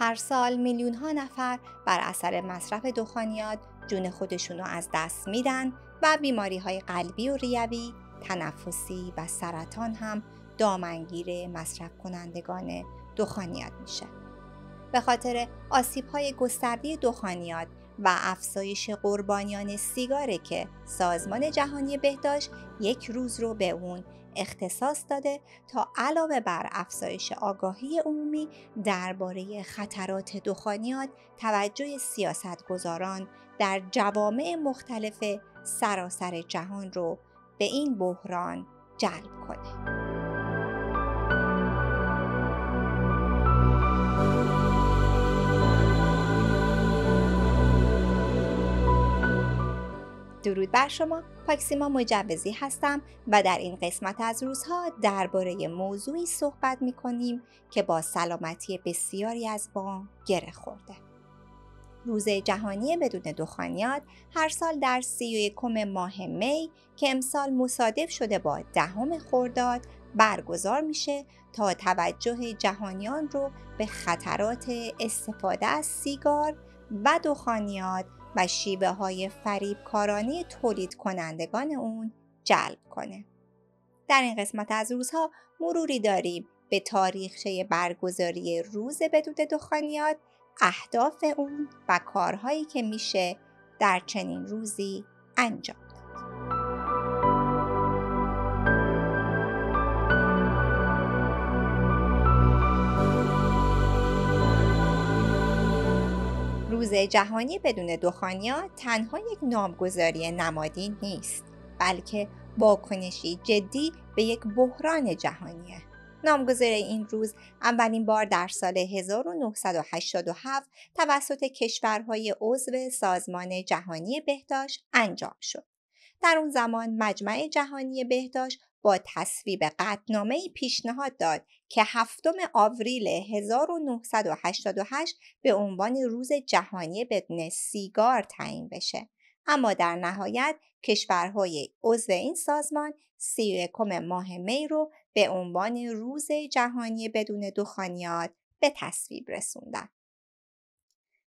هر سال میلیون ها نفر بر اثر مصرف دخانیات جون خودشون رو از دست میدن و بیماری های قلبی و ریوی، تنفسی و سرطان هم دامنگیر مصرف کنندگان دخانیات میشه. به خاطر آسیب های گسترده دخانیات و افزایش قربانیان سیگاره که سازمان جهانی بهداشت یک روز رو به اون اختصاص داده تا علاوه بر افزایش آگاهی عمومی درباره خطرات دخانیات، توجه سیاستگزاران در جوامع مختلف سراسر جهان رو به این بحران جلب کنه. درود بر شما، پاکسیما مجوزی هستم و در این قسمت از روزها درباره موضوعی صحبت می‌کنیم که با سلامتی بسیاری از ما گره خورده. روز جهانی بدون دخانیات هر سال در 31 ماه می که امسال مصادف شده با 10 خرداد برگزار میشه تا توجه جهانیان رو به خطرات استفاده از سیگار و دخانیات و شیوه های فریبکارانه تولید کنندگان اون جلب کنه. در این قسمت از روزها مروری داریم به تاریخچه برگزاری روز بدون دخانیات، اهداف اون و کارهایی که میشه در چنین روزی انجام داد. روز جهانی بدون دخانیات تنها یک نامگذاری نمادین نیست، بلکه واکنشی جدی به یک بحران جهانیه. نامگذاری این روز اولین بار در سال 1987 توسط کشورهای عضو سازمان جهانی بهداشت انجام شد. در اون زمان مجمع جهانی بهداشت با تصویب قطعنامه‌ای پیشنهاد داد که 7 آوریل 1988 به عنوان روز جهانی بدون سیگار تعیین بشه. اما در نهایت کشورهای عضو این سازمان 31 ماه می رو به عنوان روز جهانی بدون دخانیات به تصویب رسوندن.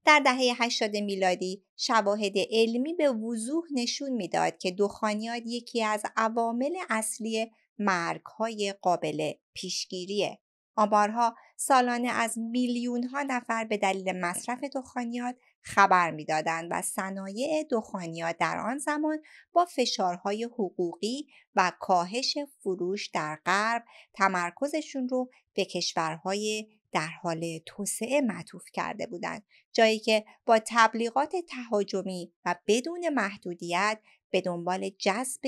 در دهه 80 میلادی شواهد علمی به وضوح نشون میداد که دخانیات یکی از عوامل اصلی مرگ‌های قابل پیشگیریه. آمارها سالانه از میلیون‌ها نفر به دلیل مصرف دخانیات خبر میدادند و صنایع دخانیات در آن زمان با فشارهای حقوقی و کاهش فروش در غرب تمرکزشون رو به کشورهای در حال توسعه معطوف کرده بودند، جایی که با تبلیغات تهاجمی و بدون محدودیت به دنبال جذب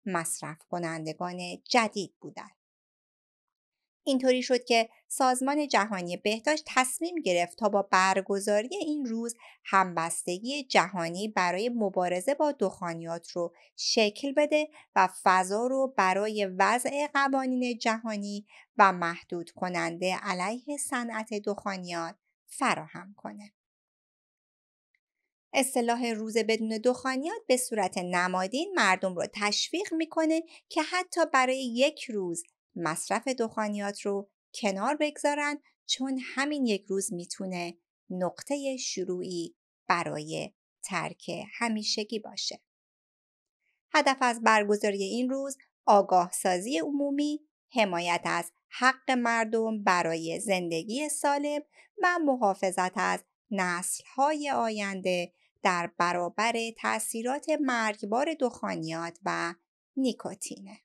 مصرف کنندگان جدید بودند. اینطوری شد که سازمان جهانی بهداشت تصمیم گرفت تا با برگزاری این روز همبستگی جهانی برای مبارزه با دخانیات رو شکل بده و فضا رو برای وضع قوانین جهانی و محدود کننده علیه صنعت دخانیات فراهم کنه. اصطلاح روز بدون دخانیات به صورت نمادین مردم رو تشویق میکنه که حتی برای یک روز مصرف دخانیات رو کنار بگذارن، چون همین یک روز میتونه نقطه شروعی برای ترک همیشگی باشه. هدف از برگزاری این روز آگاه سازی عمومی، حمایت از حق مردم برای زندگی سالم و محافظت از نسل‌های آینده در برابر تأثیرات مرگبار دخانیات و نیکوتینه.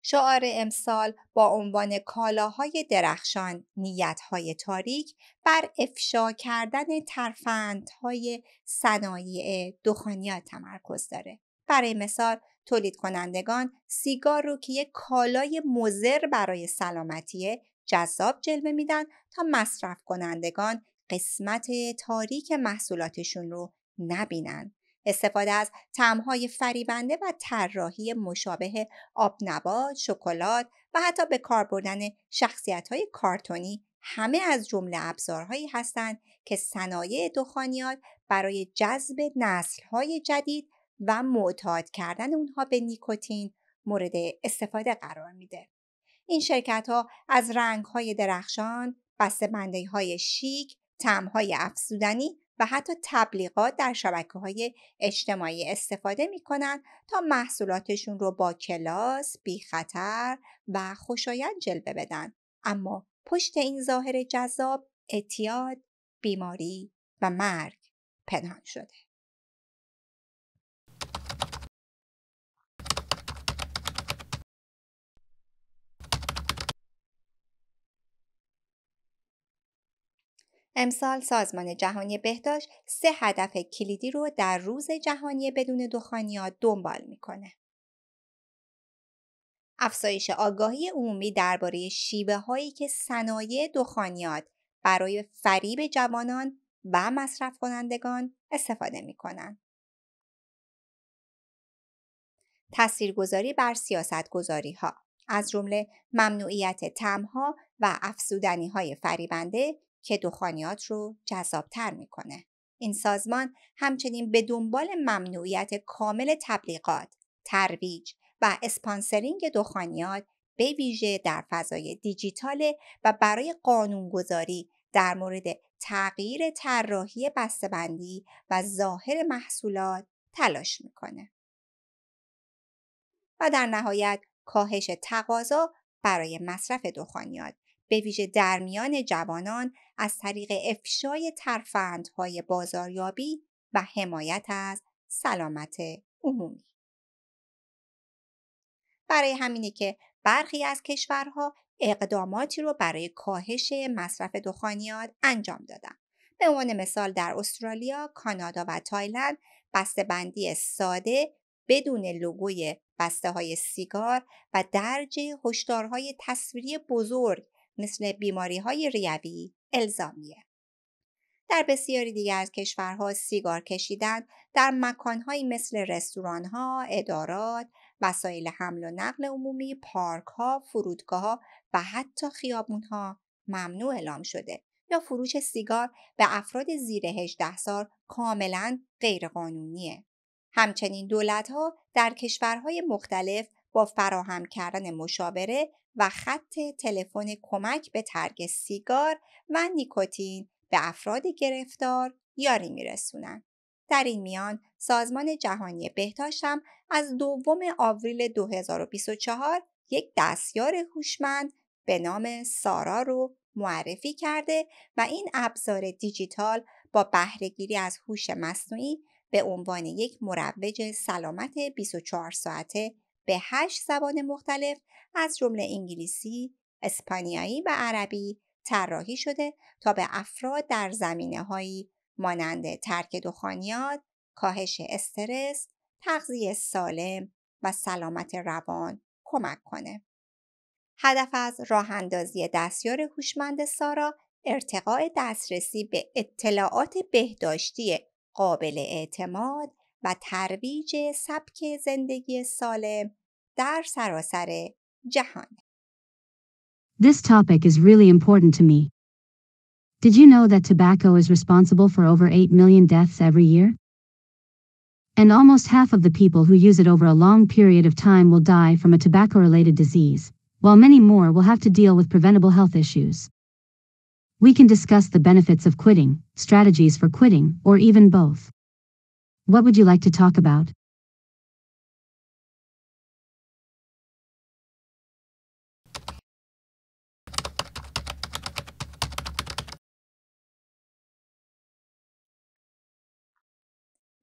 شعار امسال با عنوان کالاهای درخشان، نیت‌های تاریک بر افشا کردن ترفندهای صنایع دخانیات تمرکز داره. برای مثال تولید کنندگان سیگار رو که یک کالای مضر برای سلامتی جذاب جلوه میدن تا مصرف کنندگان قسمت تاریک محصولاتشون رو نبینن. استفاده از طعم‌های فریبنده و طراحی مشابه آبنبات، شکلات و حتی به کار بردن شخصیت‌های کارتونی همه از جمله ابزارهایی هستند که صنایع دخانیات برای جذب نسل‌های جدید و معتاد کردن اونها به نیکوتین مورد استفاده قرار میده. این شرکت‌ها از رنگ‌های درخشان، بسته‌بندی‌های شیک، طعم‌های افزودنی و حتی تبلیغات در شبکه‌های اجتماعی استفاده می‌کنند تا محصولاتشون رو با کلاس، بی‌خطر و خوشایند جلوه بدن. اما پشت این ظاهر جذاب، اعتیاد، بیماری و مرگ پنهان شده. امسال سازمان جهانی بهداشت 3 هدف کلیدی رو در روز جهانی بدون دخانیات دنبال میکنه. افزایش آگاهی عمومی درباره شیوه‌هایی که صنایع دخانیات برای فریب جوانان و مصرف کنندگان استفاده میکنن. تاثیرگذاری بر سیاست‌گذاری‌ها از جمله ممنوعیت طعم‌ها و افزودنی‌های فریبنده که دخانیات رو جذابتر میکنه. این سازمان همچنین به دنبال ممنوعیت کامل تبلیغات، ترویج و اسپانسرینگ دخانیات به ویژه در فضای دیجیتال و برای قانونگذاری در مورد تغییر طراحی بسته‌بندی و ظاهر محصولات تلاش میکنه. و در نهایت کاهش تقاضا برای مصرف دخانیات به ویژه در میان جوانان از طریق افشای ترفندهای بازاریابی و حمایت از سلامت عمومی. برای همینه که برخی از کشورها اقداماتی رو برای کاهش مصرف دخانیات انجام دادن. به عنوان مثال در استرالیا، کانادا و تایلند بسته‌بندی ساده بدون لوگوی بسته‌های سیگار و درج هشدارهای تصویری بزرگ مثل بیماری‌های ریوی الزامیه. در بسیاری دیگر از کشورها سیگار کشیدن در مکانهایی مثل رستوران‌ها، ادارات، وسایل حمل و نقل عمومی، پارک‌ها، فرودگاه‌ها و حتی خیابون‌ها ممنوع اعلام شده یا فروش سیگار به افراد زیر 18 سال کاملاً غیرقانونیه. همچنین دولت‌ها در کشورهای مختلف با فراهم کردن مشاوره و خط تلفن کمک به ترک سیگار و نیکوتین به افراد گرفتار یاری میرسونن. در این میان سازمان جهانی بهداشت هم از 2 آوریل 2024 یک دستیار هوشمند به نام سارا رو معرفی کرده و این ابزار دیجیتال با بهره‌گیری از هوش مصنوعی به عنوان یک مروج سلامت 24 ساعته به 8 زبان مختلف از جمله انگلیسی، اسپانیایی و عربی طراحی شده تا به افراد در زمینه‌هایی مانند ترک دخانیات، کاهش استرس، تغذیه سالم و سلامت روان کمک کنه. هدف از راه‌اندازی دستیار هوشمند سارا ارتقاء دسترسی به اطلاعات بهداشتی قابل اعتماد و ترویج سبک زندگی سالم در سراسر جهان. This topic is really important to me. Did you know that tobacco is responsible for over 8 million deaths every year? And almost half of the people who use it over a long period of time will die from a tobacco-related disease, while many more will have to deal with preventable health issues. We can discuss the benefits of quitting, strategies for quitting, or even both. What would you like to talk about?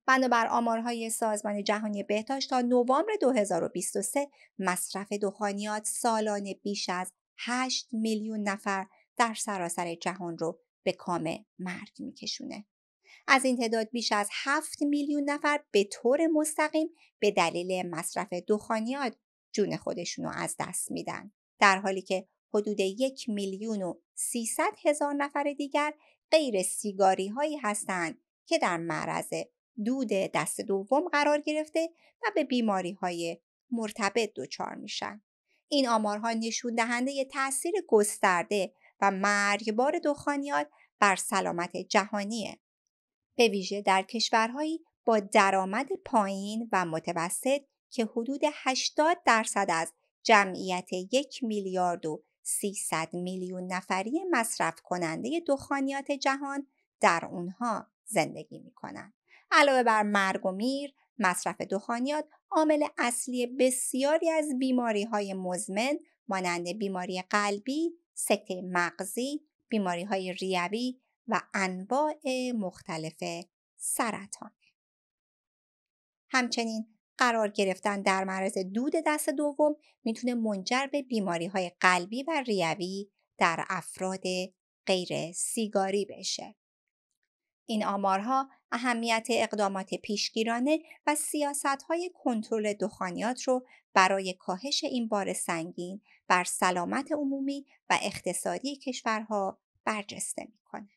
بنابر آمارهای سازمان جهانی بهداشت تا نوامبر 2023 مصرف دخانیات سالانه بیش از 8 میلیون نفر در سراسر جهان رو به کام مرگ میکشونه. از این تعداد بیش از 7 میلیون نفر به طور مستقیم به دلیل مصرف دخانیات جون خودشونو از دست میدن، در حالی که حدود 1,300,000 نفر دیگر غیر سیگاری هایی هستند که در معرض دود دست دوم قرار گرفته و به بیماری های مرتبط دچار میشن. این آمارها نشون دهنده تأثیر گسترده و مرگبار دخانیات بر سلامت جهانیه، به ویژه در کشورهایی با درآمد پایین و متوسط که حدود 80% از جمعیت 1,300,000,000 نفری مصرف کننده دخانیات جهان در اونها زندگی میکنند. علاوه بر مرگ و میر، مصرف دخانیات عامل اصلی بسیاری از بیماری‌های مزمن مانند بیماری قلبی، سکته مغزی، بیماری‌های ریوی و انواع مختلف سرطان. همچنین قرار گرفتن در معرض دود دست دوم میتونه منجر به بیماری‌های قلبی و ریوی در افراد غیر سیگاری بشه. این آمارها اهمیت اقدامات پیشگیرانه و سیاست‌های کنترل دخانیات رو برای کاهش این بار سنگین بر سلامت عمومی و اقتصادی کشورها برجسته می‌کنه.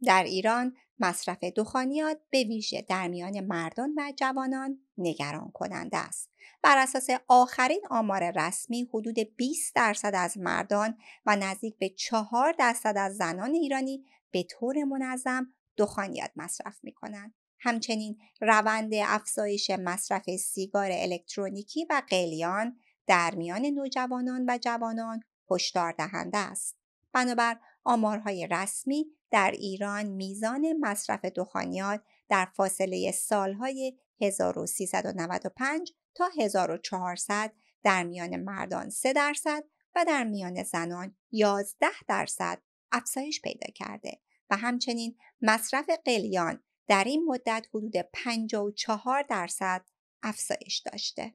در ایران مصرف دخانیات به ویژه در میان مردان و جوانان نگران کننده است. بر اساس آخرین آمار رسمی حدود 20% از مردان و نزدیک به 4% از زنان ایرانی به طور منظم دخانیات مصرف می کنند. همچنین روند افزایش مصرف سیگار الکترونیکی و قلیان در میان نوجوانان و جوانان هشدار دهنده است. بنابر آمارهای رسمی در ایران میزان مصرف دخانیات در فاصله سالهای 1395 تا 1400 در میان مردان 3% و در میان زنان 11% افزایش پیدا کرده و همچنین مصرف قلیان در این مدت حدود 54% افزایش داشته.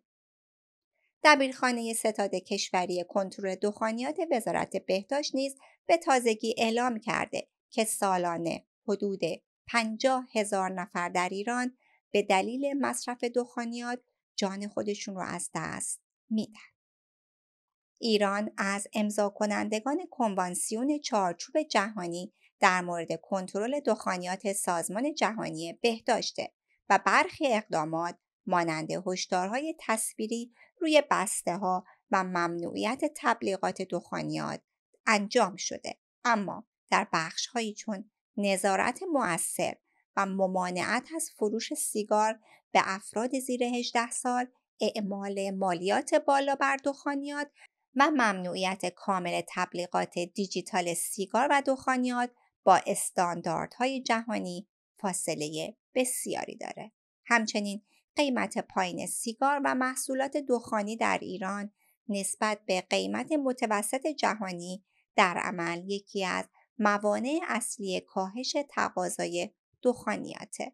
دبیرخانه ستاد کشوری کنترل دخانیات وزارت بهداشت نیز به تازگی اعلام کرده که سالانه حدود 50,000 نفر در ایران به دلیل مصرف دخانیات جان خودشون رو از دست میدن. ایران از امضا کنندگان کنوانسیون چارچوب جهانی در مورد کنترل دخانیات سازمان جهانی بهداشته و برخی اقدامات مانند هشدارهای تصویری روی بسته‌ها و ممنوعیت تبلیغات دخانیات انجام شده، اما در بخش‌هایی چون نظارت مؤثر و ممانعت از فروش سیگار به افراد زیر 18 سال، اعمال مالیات بالا بر دخانیات و ممنوعیت کامل تبلیغات دیجیتال سیگار و دخانیات با استانداردهای جهانی فاصله بسیاری داره. همچنین قیمت پایین سیگار و محصولات دخانی در ایران نسبت به قیمت متوسط جهانی در عمل یکی از موانع اصلی کاهش تقاضای دخانیاته.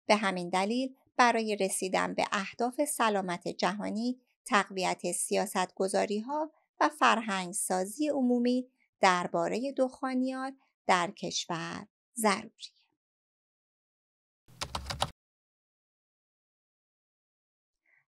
به همین دلیل برای رسیدن به اهداف سلامت جهانی، تقویت سیاست‌گذاری‌ها و فرهنگ‌سازی عمومی درباره دخانیات در کشور ضروریه.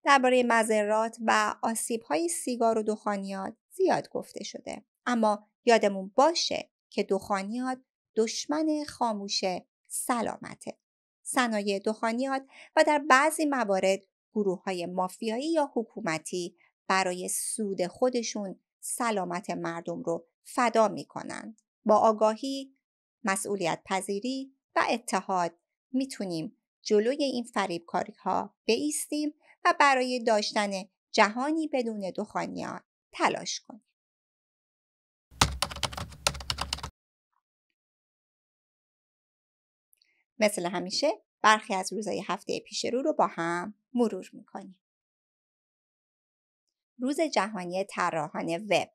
درباره مضرات و آسیب‌های سیگار و دخانیات زیاد گفته شده، اما یادمون باشه که دخانیات دشمن خاموش سلامته. صنایع دخانیات و در بعضی موارد گروه‌های مافیایی یا حکومتی برای سود خودشون سلامت مردم رو فدا می‌کنند. با آگاهی، مسئولیت پذیری و اتحاد میتونیم جلوی این فریبکاری‌ها بایستیم و برای داشتن جهانی بدون دخانیات تلاش کنیم. مثل همیشه برخی از روزهای هفته پیش رو با هم مرور میکنیم. روز جهانی طراحان وب،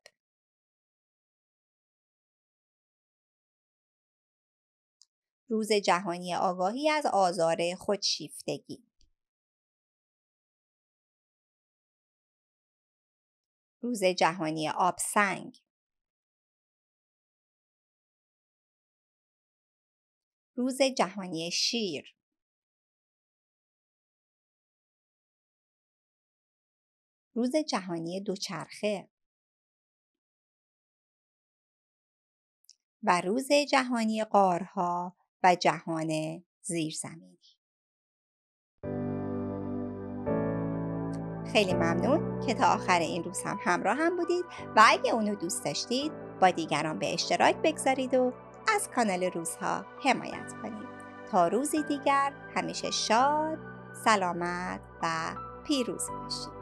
روز جهانی آگاهی از آزار خودشیفتگی، روز جهانی آبسنگ، روز جهانی شیر، روز جهانی دوچرخه و روز جهانی غارها و جهان زیرزمینی. خیلی ممنون که تا آخر این روز هم همراه هم بودید و اگه اونو دوست داشتید با دیگران به اشتراک بگذارید و از کانال روزها حمایت کنید. تا روزی دیگر همیشه شاد، سلامت و پیروز باشید.